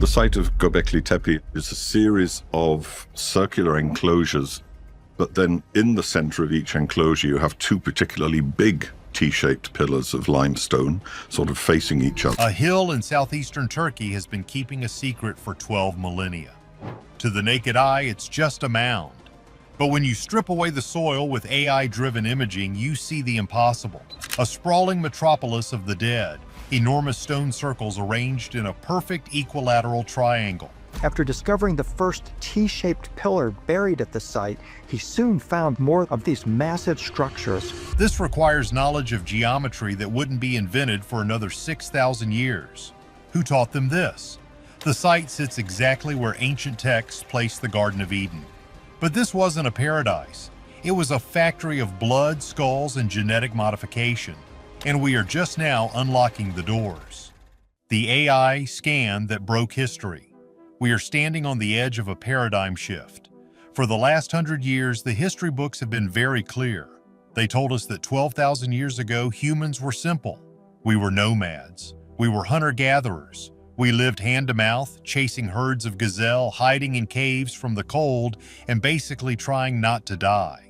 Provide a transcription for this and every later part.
The site of Göbekli Tepe is a series of circular enclosures, but then in the center of each enclosure you have two particularly big T-shaped pillars of limestone sort of facing each other. A hill in southeastern Turkey has been keeping a secret for 12 millennia. To the naked eye, it's just a mound. But when you strip away the soil with AI-driven imaging, you see the impossible. A sprawling metropolis of the dead, enormous stone circles arranged in a perfect equilateral triangle. After discovering the first T-shaped pillar buried at the site, he soon found more of these massive structures. This requires knowledge of geometry that wouldn't be invented for another 6,000 years. Who taught them this? The site sits exactly where ancient texts placed the Garden of Eden. But this wasn't a paradise. It was a factory of blood, skulls, and genetic modification. And we are just now unlocking the doors. The AI scan that broke history. We are standing on the edge of a paradigm shift. For the last 100 years, the history books have been very clear. They told us that 12,000 years ago, humans were simple. We were nomads. We were hunter-gatherers. We lived hand-to-mouth, chasing herds of gazelle, hiding in caves from the cold, and basically trying not to die.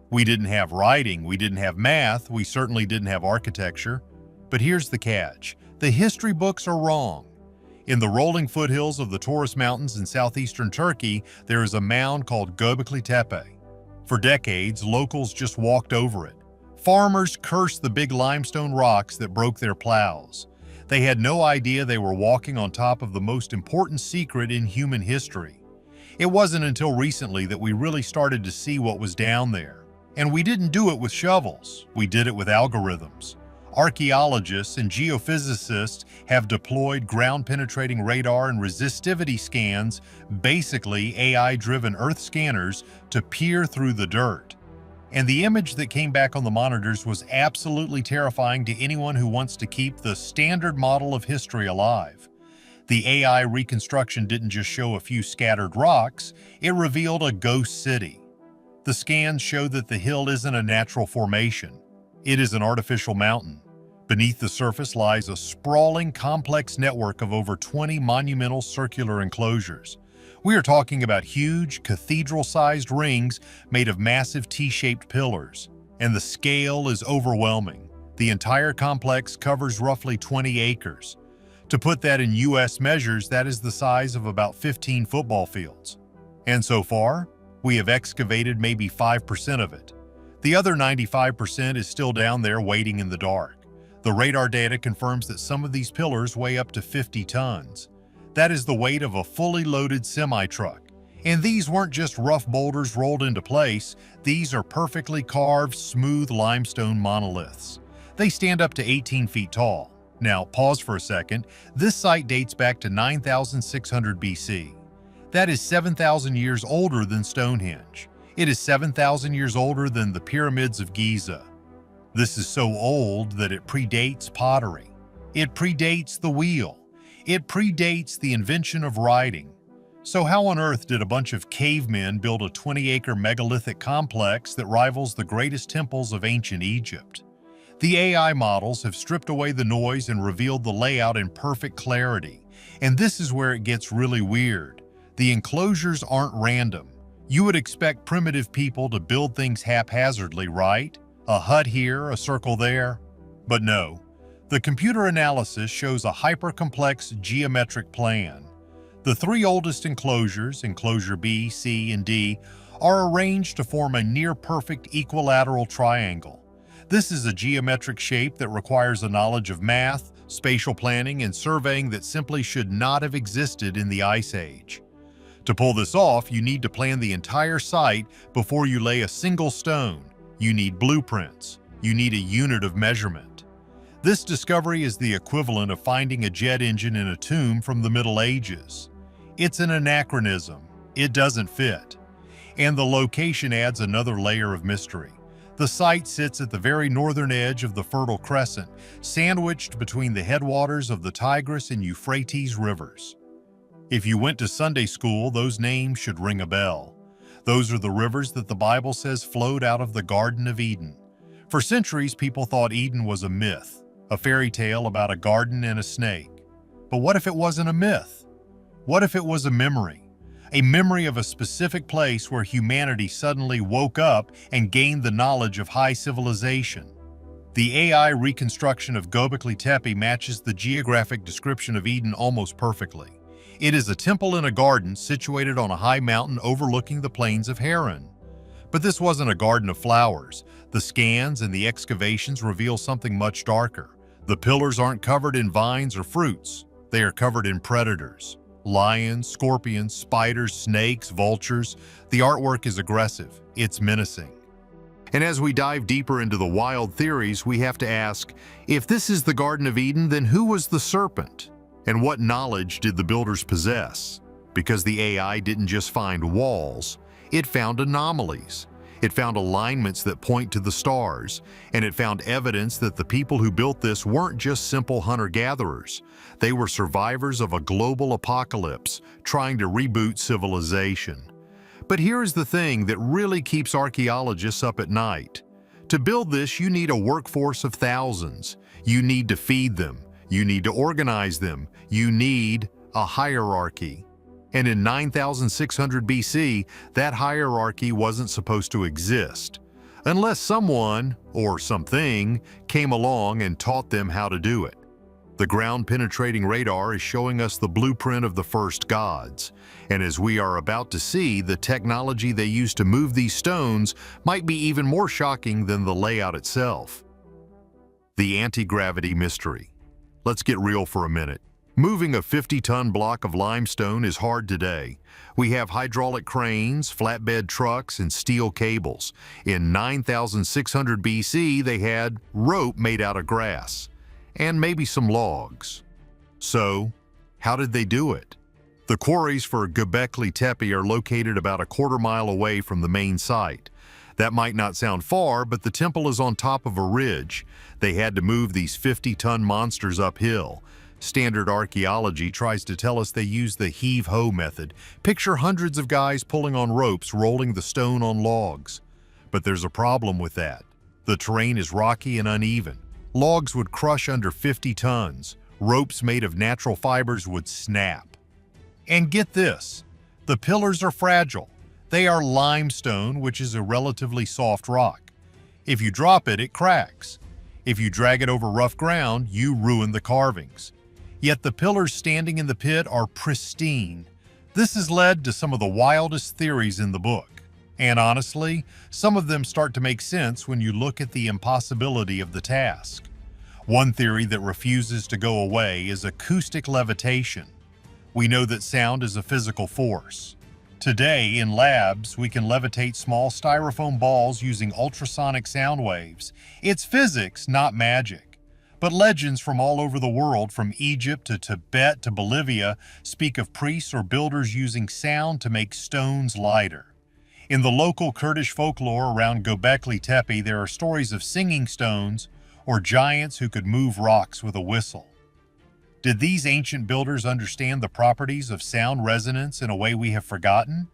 We didn't have writing, we didn't have math, we certainly didn't have architecture. But here's the catch. The history books are wrong. In the rolling foothills of the Taurus Mountains in southeastern Turkey, there is a mound called Göbekli Tepe. For decades, locals just walked over it. Farmers cursed the big limestone rocks that broke their plows. They had no idea they were walking on top of the most important secret in human history. It wasn't until recently that we really started to see what was down there. And we didn't do it with shovels, we did it with algorithms. Archaeologists and geophysicists have deployed ground-penetrating radar and resistivity scans, basically AI-driven Earth scanners, to peer through the dirt. And the image that came back on the monitors was absolutely terrifying to anyone who wants to keep the standard model of history alive. The AI reconstruction didn't just show a few scattered rocks, it revealed a ghost city. The scans show that the hill isn't a natural formation. It is an artificial mountain. Beneath the surface lies a sprawling, complex network of over 20 monumental circular enclosures. We are talking about huge, cathedral-sized rings made of massive T-shaped pillars. And the scale is overwhelming. The entire complex covers roughly 20 acres. To put that in US measures, that is the size of about 15 football fields. And so far, we have excavated maybe 5% of it. The other 95% is still down there waiting in the dark. The radar data confirms that some of these pillars weigh up to 50 tons. That is the weight of a fully loaded semi-truck. And these weren't just rough boulders rolled into place, these are perfectly carved, smooth limestone monoliths. They stand up to 18 feet tall. Now, pause for a second. This site dates back to 9,600 BC. That is 7,000 years older than Stonehenge. It is 7,000 years older than the pyramids of Giza. This is so old that it predates pottery. It predates the wheel. It predates the invention of writing. So how on earth did a bunch of cavemen build a 20-acre megalithic complex that rivals the greatest temples of ancient Egypt? The AI models have stripped away the noise and revealed the layout in perfect clarity. And this is where it gets really weird. The enclosures aren't random. You would expect primitive people to build things haphazardly, right? A hut here, a circle there. But no. The computer analysis shows a hyper-complex geometric plan. The three oldest enclosures, enclosure B, C, and D, are arranged to form a near-perfect equilateral triangle. This is a geometric shape that requires a knowledge of math, spatial planning, and surveying that simply should not have existed in the Ice Age. To pull this off, you need to plan the entire site before you lay a single stone. You need blueprints. You need a unit of measurement. This discovery is the equivalent of finding a jet engine in a tomb from the Middle Ages. It's an anachronism. It doesn't fit. And the location adds another layer of mystery. The site sits at the very northern edge of the Fertile Crescent, sandwiched between the headwaters of the Tigris and Euphrates rivers. If you went to Sunday school, those names should ring a bell. Those are the rivers that the Bible says flowed out of the Garden of Eden. For centuries, people thought Eden was a myth, a fairy tale about a garden and a snake. But what if it wasn't a myth? What if it was a memory? A memory of a specific place where humanity suddenly woke up and gained the knowledge of high civilization. The AI reconstruction of Göbekli Tepe matches the geographic description of Eden almost perfectly. It is a temple in a garden situated on a high mountain overlooking the plains of Haran. But this wasn't a garden of flowers. The scans and the excavations reveal something much darker. The pillars aren't covered in vines or fruits. They are covered in predators. Lions, scorpions, spiders, snakes, vultures. The artwork is aggressive. It's menacing. And as we dive deeper into the wild theories, we have to ask, if this is the Garden of Eden, then who was the serpent? And what knowledge did the builders possess? Because the AI didn't just find walls, it found anomalies. It found alignments that point to the stars, and it found evidence that the people who built this weren't just simple hunter-gatherers. They were survivors of a global apocalypse, trying to reboot civilization. But here's the thing that really keeps archaeologists up at night. To build this, you need a workforce of thousands. You need to feed them. You need to organize them. You need a hierarchy. And in 9600 BC, that hierarchy wasn't supposed to exist, unless someone, or something, came along and taught them how to do it. The ground-penetrating radar is showing us the blueprint of the first gods, and as we are about to see, the technology they used to move these stones might be even more shocking than the layout itself. The anti-gravity mystery. Let's get real for a minute. Moving a 50-ton block of limestone is hard today. We have hydraulic cranes, flatbed trucks, and steel cables. In 9600 BC, they had rope made out of grass, and maybe some logs. So, how did they do it? The quarries for Göbekli Tepe are located about a quarter-mile away from the main site. That might not sound far, but the temple is on top of a ridge. They had to move these 50-ton monsters uphill. Standard archaeology tries to tell us they used the heave-ho method. Picture hundreds of guys pulling on ropes, rolling the stone on logs. But there's a problem with that. The terrain is rocky and uneven. Logs would crush under 50 tons. Ropes made of natural fibers would snap. And get this, the pillars are fragile. They are limestone, which is a relatively soft rock. If you drop it, it cracks. If you drag it over rough ground, you ruin the carvings. Yet the pillars standing in the pit are pristine. This has led to some of the wildest theories in the book. And honestly, some of them start to make sense when you look at the impossibility of the task. One theory that refuses to go away is acoustic levitation. We know that sound is a physical force. Today, in labs, we can levitate small styrofoam balls using ultrasonic sound waves. It's physics, not magic. But legends from all over the world, from Egypt to Tibet to Bolivia, speak of priests or builders using sound to make stones lighter. In the local Kurdish folklore around Göbekli Tepe, there are stories of singing stones or giants who could move rocks with a whistle. Did these ancient builders understand the properties of sound resonance in a way we have forgotten?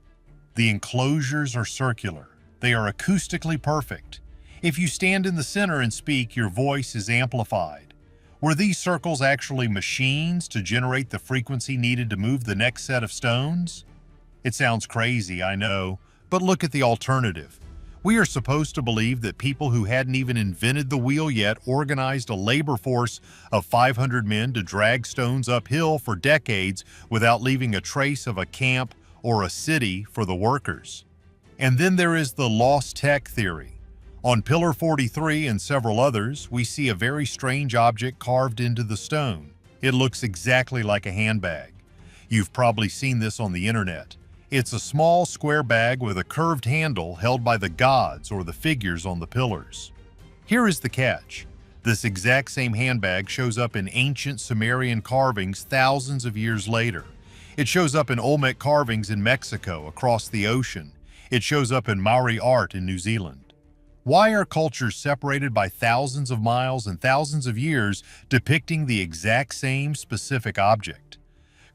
The enclosures are circular. They are acoustically perfect. If you stand in the center and speak, your voice is amplified. Were these circles actually machines to generate the frequency needed to move the next set of stones? It sounds crazy, I know, but look at the alternative. We are supposed to believe that people who hadn't even invented the wheel yet organized a labor force of 500 men to drag stones uphill for decades without leaving a trace of a camp or a city for the workers. And then there is the lost tech theory. On Pillar 43 and several others, we see a very strange object carved into the stone. It looks exactly like a handbag. You've probably seen this on the internet. It's a small square bag with a curved handle held by the gods or the figures on the pillars. Here is the catch. This exact same handbag shows up in ancient Sumerian carvings thousands of years later. It shows up in Olmec carvings in Mexico across the ocean. It shows up in Maori art in New Zealand. Why are cultures separated by thousands of miles and thousands of years depicting the exact same specific object?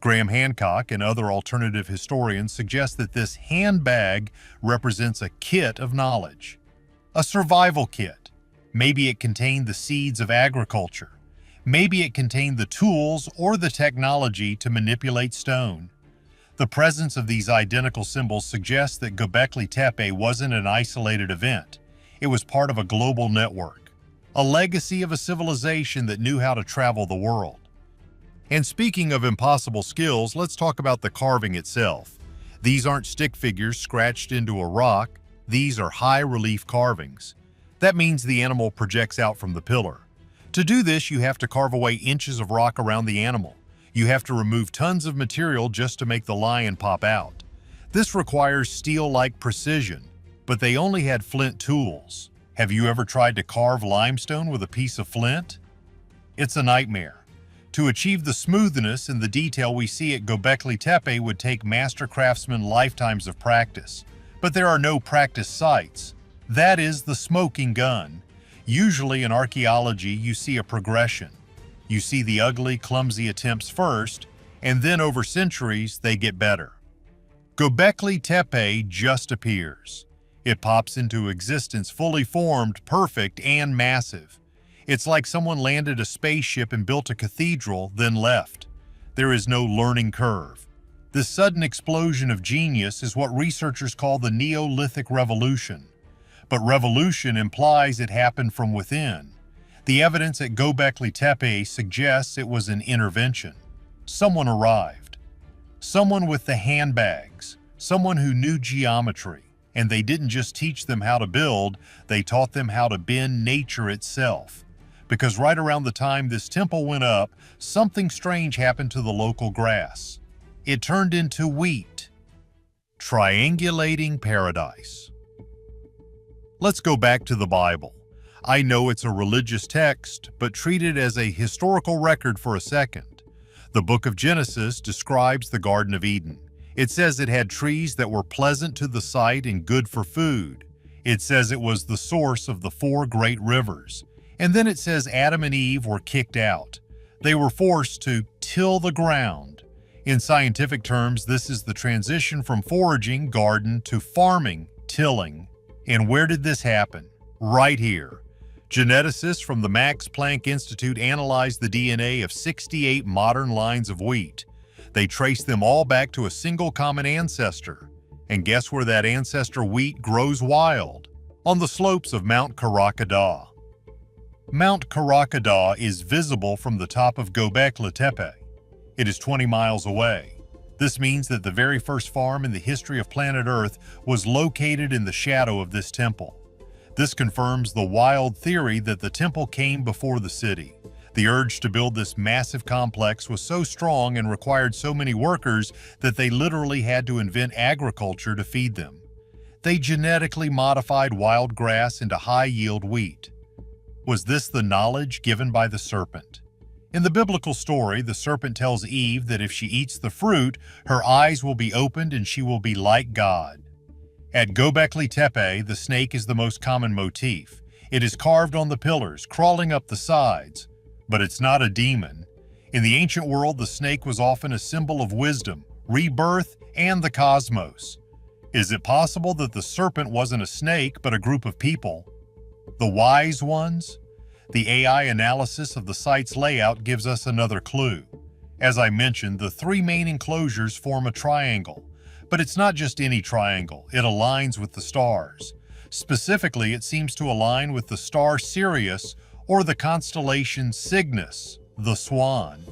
Graham Hancock and other alternative historians suggest that this handbag represents a kit of knowledge, a survival kit. Maybe it contained the seeds of agriculture. Maybe it contained the tools or the technology to manipulate stone. The presence of these identical symbols suggests that Göbekli Tepe wasn't an isolated event. It was part of a global network, a legacy of a civilization that knew how to travel the world. And speaking of impossible skills, let's talk about the carving itself. These aren't stick figures scratched into a rock. These are high-relief carvings. That means the animal projects out from the pillar. To do this, you have to carve away inches of rock around the animal. You have to remove tons of material just to make the lion pop out. This requires steel-like precision, but they only had flint tools. Have you ever tried to carve limestone with a piece of flint? It's a nightmare. To achieve the smoothness and the detail we see at Göbekli Tepe would take master craftsmen lifetimes of practice. But there are no practice sites. That is the smoking gun. Usually in archaeology, you see a progression. You see the ugly, clumsy attempts first, and then over centuries, they get better. Göbekli Tepe just appears. It pops into existence fully formed, perfect, and massive. It's like someone landed a spaceship and built a cathedral, then left. There is no learning curve. This sudden explosion of genius is what researchers call the Neolithic Revolution. But revolution implies it happened from within. The evidence at Göbekli Tepe suggests it was an intervention. Someone arrived. Someone with the handbags. Someone who knew geometry. And they didn't just teach them how to build, they taught them how to bend nature itself. Because right around the time this temple went up, something strange happened to the local grass. It turned into wheat. Triangulating paradise. Let's go back to the Bible. I know it's a religious text, but treat it as a historical record for a second. The book of Genesis describes the Garden of Eden. It says it had trees that were pleasant to the sight and good for food. It says it was the source of the 4 great rivers. And then it says Adam and Eve were kicked out. They were forced to till the ground. In scientific terms, this is the transition from foraging, garden, to farming, tilling. And where did this happen? Right here. Geneticists from the Max Planck Institute analyzed the DNA of 68 modern lines of wheat. They traced them all back to a single common ancestor. And guess where that ancestor wheat grows wild? On the slopes of Mount Karakada. Mount Karakada is visible from the top of Göbekli Tepe. It is 20 miles away. This means that the very first farm in the history of planet Earth was located in the shadow of this temple. This confirms the wild theory that the temple came before the city. The urge to build this massive complex was so strong and required so many workers that they literally had to invent agriculture to feed them. They genetically modified wild grass into high-yield wheat. Was this the knowledge given by the serpent? In the biblical story, the serpent tells Eve that if she eats the fruit, her eyes will be opened and she will be like God. At Göbekli Tepe, the snake is the most common motif. It is carved on the pillars, crawling up the sides. But it's not a demon. In the ancient world, the snake was often a symbol of wisdom, rebirth, and the cosmos. Is it possible that the serpent wasn't a snake, but a group of people? The wise ones? The AI analysis of the site's layout gives us another clue. As I mentioned, the 3 main enclosures form a triangle. But it's not just any triangle, it aligns with the stars. Specifically, it seems to align with the star Sirius or the constellation Cygnus, the swan.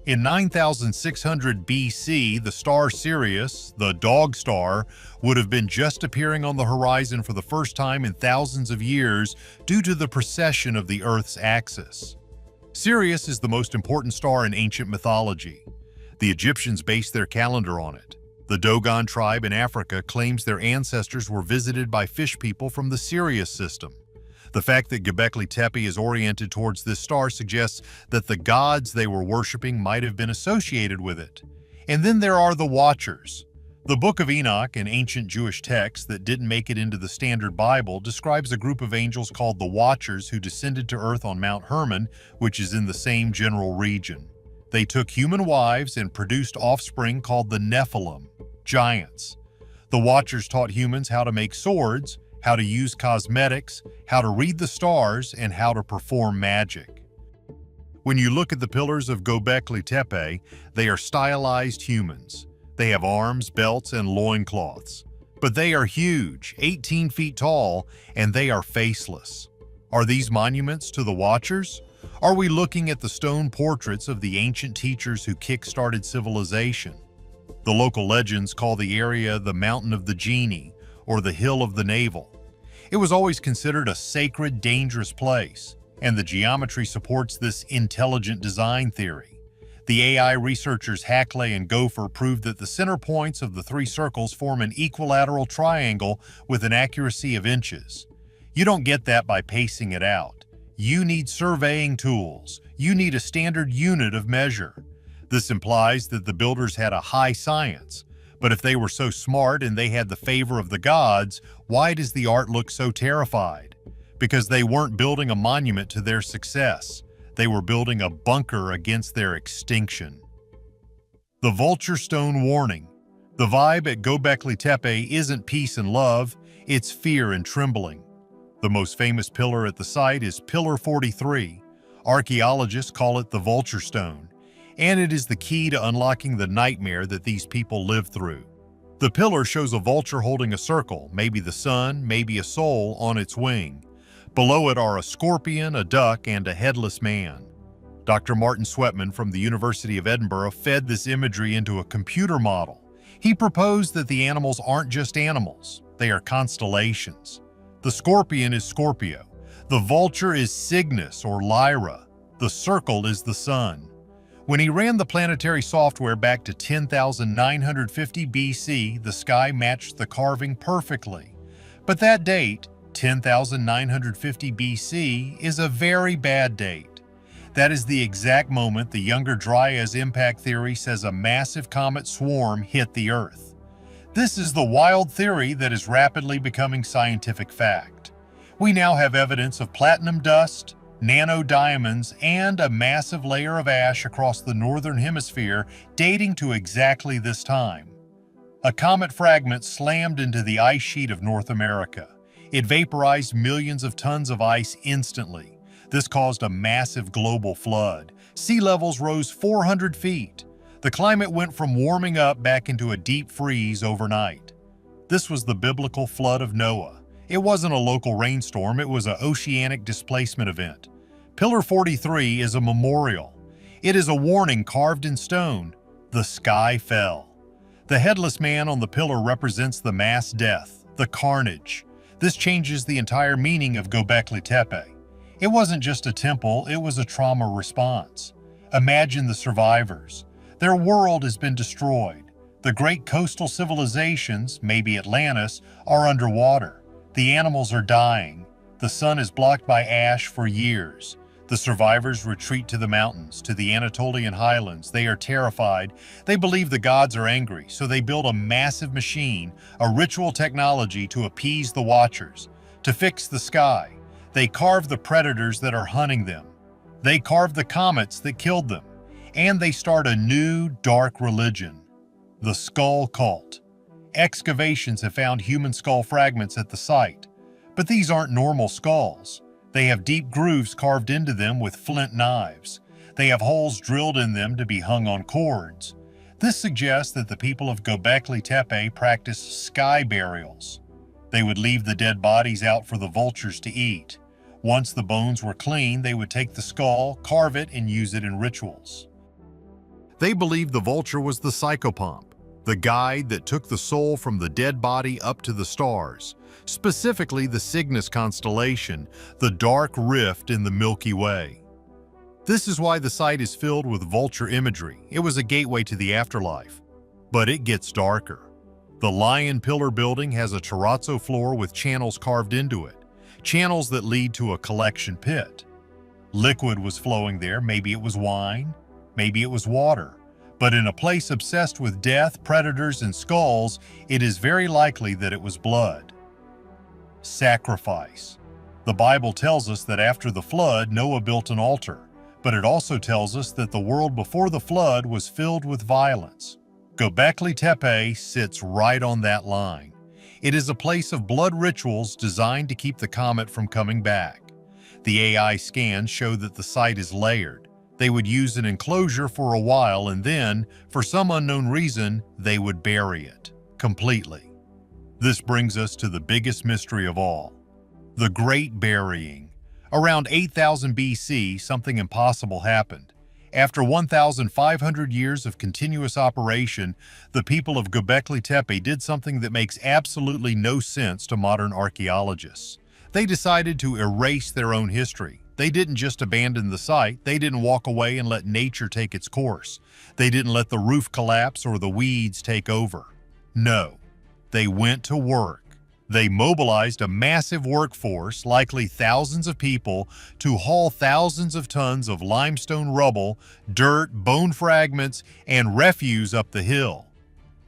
In 9600 BC, the star Sirius, the dog star, would have been just appearing on the horizon for the first time in thousands of years due to the precession of the Earth's axis. Sirius is the most important star in ancient mythology. The Egyptians based their calendar on it. The Dogon tribe in Africa claims their ancestors were visited by fish people from the Sirius system. The fact that Göbekli Tepe is oriented towards this star suggests that the gods they were worshipping might have been associated with it. And then there are the Watchers. The Book of Enoch, an ancient Jewish text that didn't make it into the Standard Bible, describes a group of angels called the Watchers who descended to earth on Mount Hermon, which is in the same general region. They took human wives and produced offspring called the Nephilim, giants. The Watchers taught humans how to make swords, how to use cosmetics, how to read the stars, and how to perform magic. When you look at the pillars of Göbekli Tepe, they are stylized humans. They have arms, belts, and loincloths. But they are huge, 18 feet tall, and they are faceless. Are these monuments to the Watchers? Are we looking at the stone portraits of the ancient teachers who kick-started civilization? The local legends call the area the Mountain of the Genie or the Hill of the Navel. It was always considered a sacred, dangerous place, and the geometry supports this intelligent design theory. The AI researchers Hackley and Gopher proved that the center points of the three circles form an equilateral triangle with an accuracy of inches. You don't get that by pacing it out. You need surveying tools. You need a standard unit of measure. This implies that the builders had a high science. But if they were so smart and they had the favor of the gods, why does the art look so terrified? Because they weren't building a monument to their success. They were building a bunker against their extinction. The Vulture Stone Warning. The vibe at Göbekli Tepe isn't peace and love, it's fear and trembling. The most famous pillar at the site is Pillar 43. Archaeologists call it the Vulture Stone, and it is the key to unlocking the nightmare that these people lived through. The pillar shows a vulture holding a circle, maybe the sun, maybe a soul, on its wing. Below it are a scorpion, a duck, and a headless man. Dr. Martin Sweatman from the University of Edinburgh fed this imagery into a computer model. He proposed that the animals aren't just animals, they are constellations. The scorpion is Scorpio, the vulture is Cygnus or Lyra, the circle is the sun. When he ran the planetary software back to 10,950 BC, the sky matched the carving perfectly. But that date, 10,950 BC, is a very bad date. That is the exact moment the Younger Dryas impact theory says a massive comet swarm hit the Earth. This is the wild theory that is rapidly becoming scientific fact. We now have evidence of platinum dust, nanodiamonds, and a massive layer of ash across the northern hemisphere dating to exactly this time. A comet fragment slammed into the ice sheet of North America. It vaporized millions of tons of ice instantly. This caused a massive global flood. Sea levels rose 400 feet. The climate went from warming up back into a deep freeze overnight. This was the biblical flood of Noah. It wasn't a local rainstorm, it was an oceanic displacement event. Pillar 43 is a memorial. It is a warning carved in stone. The sky fell. The headless man on the pillar represents the mass death, the carnage. This changes the entire meaning of Göbekli Tepe. It wasn't just a temple, it was a trauma response. Imagine the survivors. Their world has been destroyed. The great coastal civilizations, maybe Atlantis, are underwater. The animals are dying. The sun is blocked by ash for years. The survivors retreat to the mountains, to the Anatolian highlands. They are terrified. They believe the gods are angry, so they build a massive machine, a ritual technology to appease the Watchers, to fix the sky. They carve the predators that are hunting them. They carve the comets that killed them. And they start a new, dark religion, the skull cult. Excavations have found human skull fragments at the site, but these aren't normal skulls. They have deep grooves carved into them with flint knives. They have holes drilled in them to be hung on cords. This suggests that the people of Göbekli Tepe practiced sky burials. They would leave the dead bodies out for the vultures to eat. Once the bones were clean, they would take the skull, carve it, and use it in rituals. They believed the vulture was the psychopomp, the guide that took the soul from the dead body up to the stars, specifically the Cygnus constellation, the dark rift in the Milky Way. This is why the site is filled with vulture imagery. It was a gateway to the afterlife. But it gets darker. The Lion Pillar building has a terrazzo floor with channels carved into it, channels that lead to a collection pit. Liquid was flowing there, maybe it was wine, maybe it was water. But in a place obsessed with death, predators, and skulls, it is very likely that it was blood. Sacrifice. The Bible tells us that after the flood, Noah built an altar, but it also tells us that the world before the flood was filled with violence. Göbekli Tepe sits right on that line. It is a place of blood rituals designed to keep the comet from coming back. The AI scans show that the site is layered. They would use an enclosure for a while and then, for some unknown reason, they would bury it completely. This brings us to the biggest mystery of all, the Great Burying. Around 8000 BC, something impossible happened. After 1,500 years of continuous operation, the people of Göbekli Tepe did something that makes absolutely no sense to modern archaeologists. They decided to erase their own history. They didn't just abandon the site, they didn't walk away and let nature take its course. They didn't let the roof collapse or the weeds take over. No, they went to work. They mobilized a massive workforce, likely thousands of people, to haul thousands of tons of limestone rubble, dirt, bone fragments, and refuse up the hill.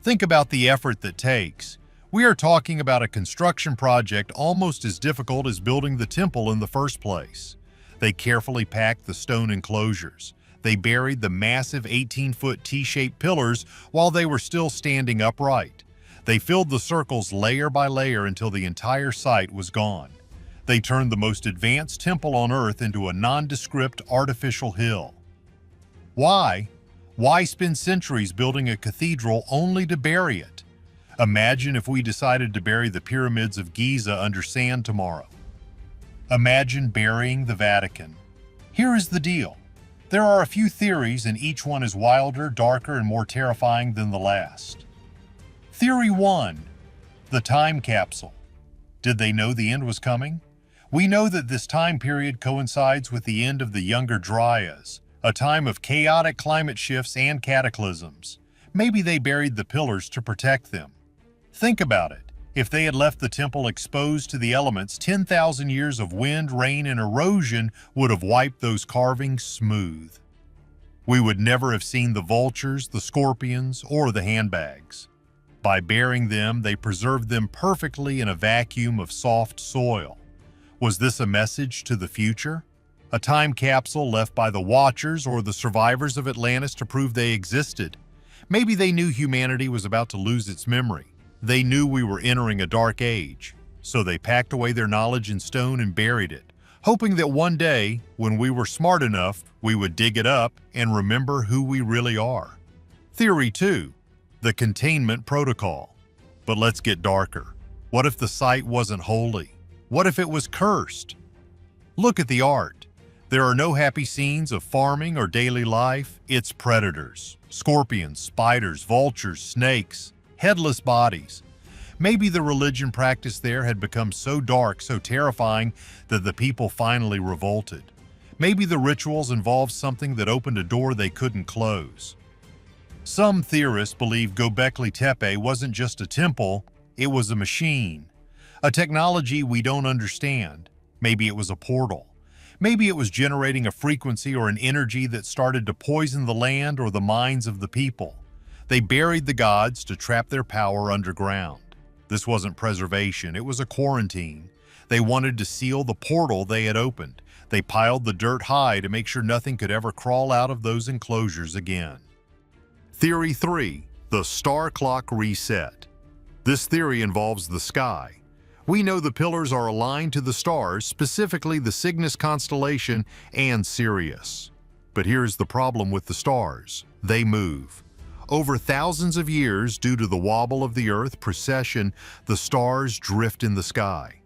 Think about the effort that takes. We are talking about a construction project almost as difficult as building the temple in the first place. They carefully packed the stone enclosures. They buried the massive 18-foot T-shaped pillars while they were still standing upright. They filled the circles layer by layer until the entire site was gone. They turned the most advanced temple on Earth into a nondescript artificial hill. Why? Why spend centuries building a cathedral only to bury it? Imagine if we decided to bury the pyramids of Giza under sand tomorrow. Imagine burying the Vatican. Here is the deal. There are a few theories, and each one is wilder, darker, and more terrifying than the last. Theory 1. The time capsule. Did they know the end was coming? We know that this time period coincides with the end of the Younger Dryas, a time of chaotic climate shifts and cataclysms. Maybe they buried the pillars to protect them. Think about it. If they had left the temple exposed to the elements, 10,000 years of wind, rain, and erosion would have wiped those carvings smooth. We would never have seen the vultures, the scorpions, or the handbags. By burying them, they preserved them perfectly in a vacuum of soft soil. Was this a message to the future? A time capsule left by the Watchers or the survivors of Atlantis to prove they existed? Maybe they knew humanity was about to lose its memory. They knew we were entering a dark age, so they packed away their knowledge in stone and buried it, hoping that one day, when we were smart enough, we would dig it up and remember who we really are. Theory 2. The containment protocol. But let's get darker. What if the site wasn't holy? What if it was cursed? Look at the art. There are no happy scenes of farming or daily life. It's predators, scorpions, spiders, vultures, snakes, headless bodies. Maybe the religion practiced there had become so dark, so terrifying, that the people finally revolted. Maybe the rituals involved something that opened a door they couldn't close. Some theorists believe Göbekli Tepe wasn't just a temple, it was a machine. A technology we don't understand. Maybe it was a portal. Maybe it was generating a frequency or an energy that started to poison the land or the minds of the people. They buried the gods to trap their power underground. This wasn't preservation, it was a quarantine. They wanted to seal the portal they had opened. They piled the dirt high to make sure nothing could ever crawl out of those enclosures again. Theory 3. The star clock reset. This theory involves the sky. We know the pillars are aligned to the stars, specifically the Cygnus constellation and Sirius. But here's the problem with the stars. They move. Over thousands of years, due to the wobble of the Earth precession, the stars drift in the sky.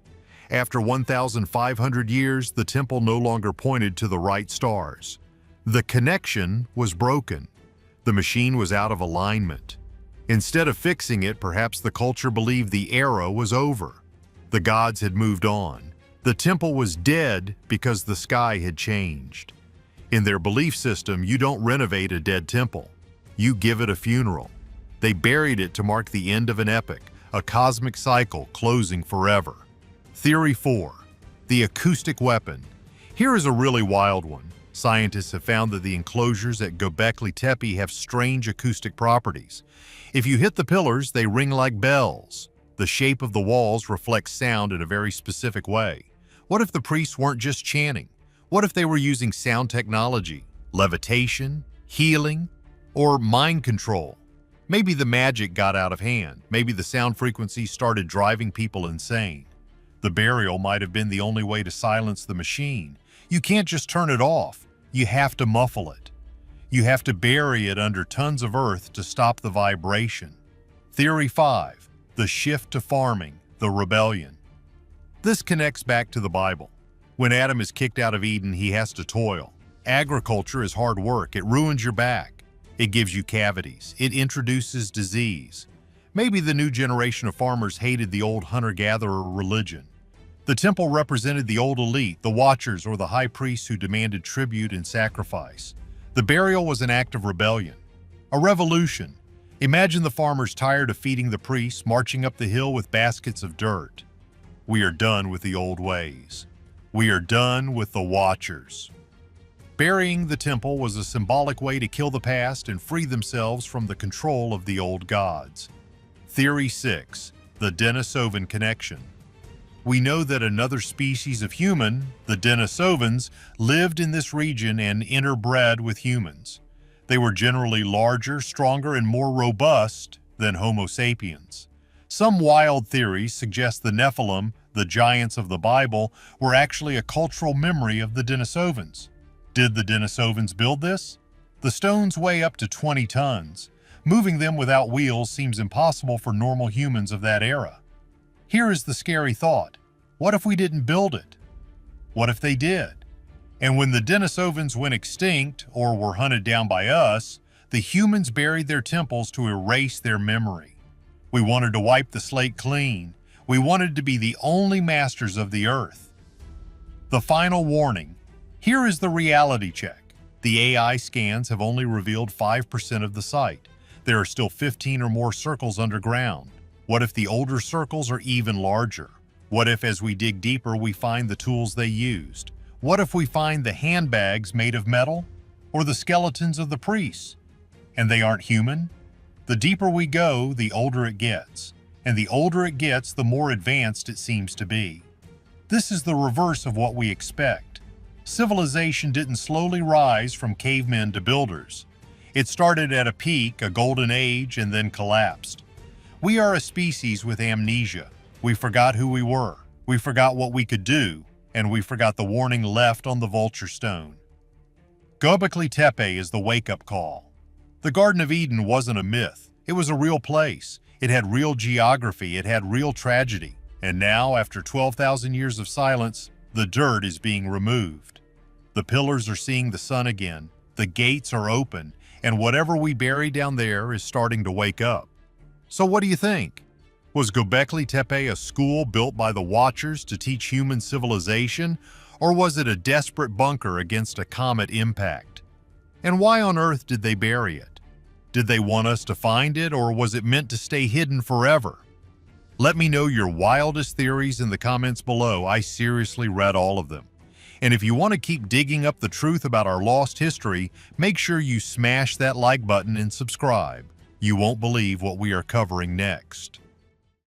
After 1,500 years, the temple no longer pointed to the right stars. The connection was broken. The machine was out of alignment. Instead of fixing it, perhaps the culture believed the era was over. The gods had moved on. The temple was dead because the sky had changed. In their belief system, you don't renovate a dead temple. You give it a funeral. They buried it to mark the end of an epoch, a cosmic cycle closing forever. Theory 4. The acoustic weapon. Here is a really wild one. Scientists have found that the enclosures at Göbekli Tepe have strange acoustic properties. If you hit the pillars, they ring like bells. The shape of the walls reflects sound in a very specific way. What if the priests weren't just chanting? What if they were using sound technology, levitation, healing, or mind control? Maybe the magic got out of hand. Maybe the sound frequencies started driving people insane. The burial might have been the only way to silence the machine. You can't just turn it off. you have to muffle it. You have to bury it under tons of earth to stop the vibration. Theory 5. The shift to farming, the rebellion. This connects back to the Bible. When Adam is kicked out of Eden, he has to toil. Agriculture is hard work. It ruins your back. It gives you cavities. It introduces disease. Maybe the new generation of farmers hated the old hunter-gatherer religion. The temple represented the old elite, the watchers or the high priests who demanded tribute and sacrifice. The burial was an act of rebellion, a revolution. Imagine the farmers tired of feeding the priests, marching up the hill with baskets of dirt. We are done with the old ways. We are done with the watchers. Burying the temple was a symbolic way to kill the past and free themselves from the control of the old gods. Theory 6. The Denisovan connection. We know that another species of human, the Denisovans, lived in this region and interbred with humans. They were generally larger, stronger, and more robust than Homo sapiens. Some wild theories suggest the Nephilim, the giants of the Bible, were actually a cultural memory of the Denisovans. Did the Denisovans build this? The stones weigh up to 20 tons. Moving them without wheels seems impossible for normal humans of that era. Here is the scary thought. What if we didn't build it? What if they did? And when the Denisovans went extinct or were hunted down by us, the humans buried their temples to erase their memory. We wanted to wipe the slate clean. We wanted to be the only masters of the earth. The final warning. Here is the reality check. The AI scans have only revealed 5% of the site. There are still 15 or more circles underground. What if the older circles are even larger? What if as we dig deeper we find the tools they used? What if we find the handbags made of metal? Or the skeletons of the priests? And they aren't human? The deeper we go, the older it gets. And the older it gets, the more advanced it seems to be. This is the reverse of what we expect. Civilization didn't slowly rise from cavemen to builders. It started at a peak, a golden age, and then collapsed. We are a species with amnesia. We forgot who we were. We forgot what we could do, and we forgot the warning left on the vulture stone. Göbekli Tepe is the wake-up call. The Garden of Eden wasn't a myth. It was a real place. It had real geography. It had real tragedy. And now, after 12,000 years of silence, the dirt is being removed. The pillars are seeing the sun again. The gates are open, and whatever we bury down there is starting to wake up. So what do you think? Was Göbekli Tepe a school built by the Watchers to teach human civilization, or was it a desperate bunker against a comet impact? And why on earth did they bury it? Did they want us to find it, or was it meant to stay hidden forever? Let me know your wildest theories in the comments below. I seriously read all of them. And if you want to keep digging up the truth about our lost history, make sure you smash that like button and subscribe. You won't believe what we are covering next.